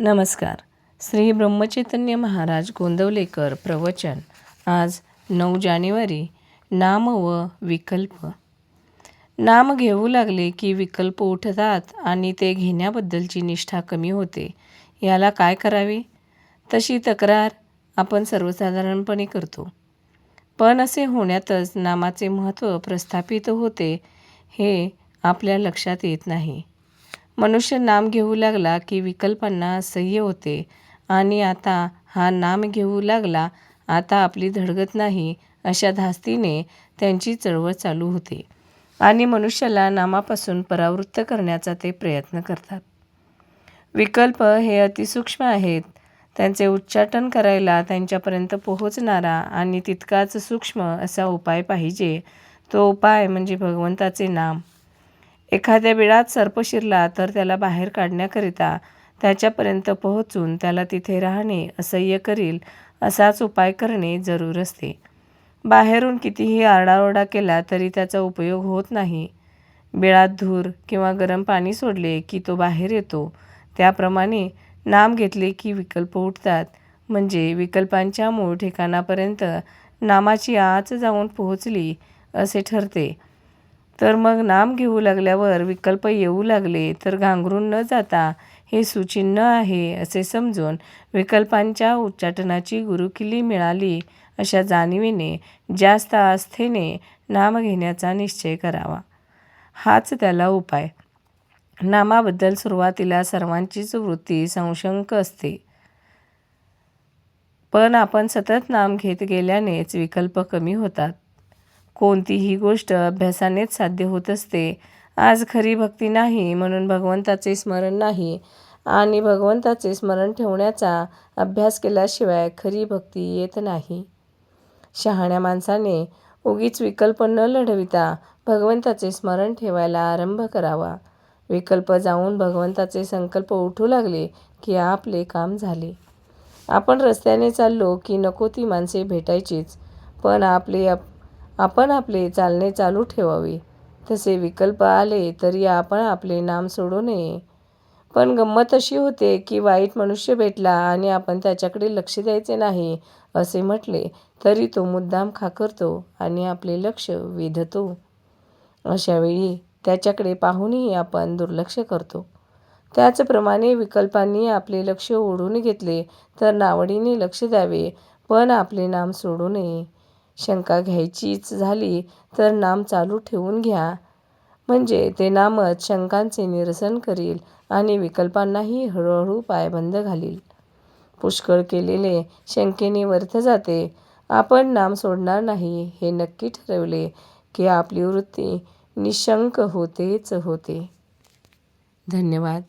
नमस्कार. श्री ब्रह्मचैतन्य महाराज गोंदवलेकर प्रवचन. आज 9 जानेवारी. नाम व विकल्प. नाम घेऊ लागले की विकल्प उठतात आणि ते घेण्याबद्दलची निष्ठा कमी होते. याला काय करावे? तशी तक्रार आपण सर्वसाधारणपणे करतो. पण असे होण्यातच नामाचे महत्त्व प्रस्थापित होते हे आपल्या लक्षात येत नाही. मनुष्य नाम घेऊ लागला की विकल्पांना असह्य होते आणि आता हा नाम घेऊ लागला, आता आपली धडगत नाही अशा धास्तीने त्यांची चळवळ चालू होते आणि मनुष्याला नामापासून परावृत्त करण्याचा ते प्रयत्न करतात. विकल्प हे अतिसूक्ष्म आहेत. त्यांचे उच्चाटन करायला त्यांच्यापर्यंत पोहोचणारा आणि तितकाच सूक्ष्म असा उपाय पाहिजे. तो उपाय म्हणजे भगवंताचे नाम. एखाद्या बिळात सर्प शिरला तर त्याला बाहेर काढण्याकरिता त्याच्यापर्यंत पोहोचून त्याला तिथे राहणे असह्य करील असाच उपाय करणे जरूर असते. बाहेरून कितीही आरडाओरडा केला तरी त्याचा उपयोग होत नाही. बिळात धूर किंवा गरम पाणी सोडले की तो बाहेर येतो. त्याप्रमाणे नाम घेतले की विकल्प उठतात. म्हणजे विकल्पांच्या मूळ ठिकाणापर्यंत नामाची आच जाऊन पोहोचली असे ठरते. तर मग नाम घेऊ लागल्यावर विकल्प येऊ लागले तर घांगरून न जाता हे सुचिन्ह आहे असे समजून विकल्पांच्या उच्चाटनाची गुरुकिल्ली मिळाली अशा जाणीवेने जास्त आस्थेने नाम घेण्याचा निश्चय करावा. हाच त्याला उपाय. नामाबद्दल सुरुवातीला सर्वांचीच वृत्ती संशयक असते. पण आपण सतत नाम घेत गेल्यानेच विकल्प कमी होतात. कोणतीही गोष्ट अभ्यासानेच साध्य होत असते. आज खरी भक्ती नाही म्हणून भगवंताचे स्मरण नाही आणि भगवंताचे स्मरण ठेवण्याचा अभ्यास केल्याशिवाय खरी भक्ती येत नाही. शहाण्या माणसाने उगीच विकल्प न लढविता भगवंताचे स्मरण ठेवायला आरंभ करावा. विकल्प जाऊन भगवंताचे संकल्प उठू लागले की आपले काम झाले. आपण रस्त्याने चाललो की नको ती माणसे भेटायचीच, पण आपण आपले चालणे चालू ठेवावे. तसे विकल्प आले तरी आपण आपले नाम सोडू नये. पण गंमत अशी होते की वाईट मनुष्य भेटला आणि आपण त्याच्याकडे लक्ष द्यायचे नाही असे म्हटले तरी तो मुद्दाम खाकरतो आणि आपले लक्ष वेधतो. अशावेळी त्याच्याकडे पाहूनही आपण दुर्लक्ष करतो. त्याचप्रमाणे विकल्पांनी आपले लक्ष ओढून घेतले तर नावडीने लक्ष द्यावे, पण आपले नाम सोडू नये. शंका घ्यायचीच झाली तर नाम चालू ठेवून घ्या, म्हणजे ते नामच शंकांचे निरसन करील आणि विकल्पांनाही हळूहळू पायबंद घालील. पुष्कळ केलेले शंकेने व्यर्थ जाते. आपण नाम सोडणार नाही हे नक्की ठरवले की आपली वृत्ती निशंक होतेच होते. धन्यवाद.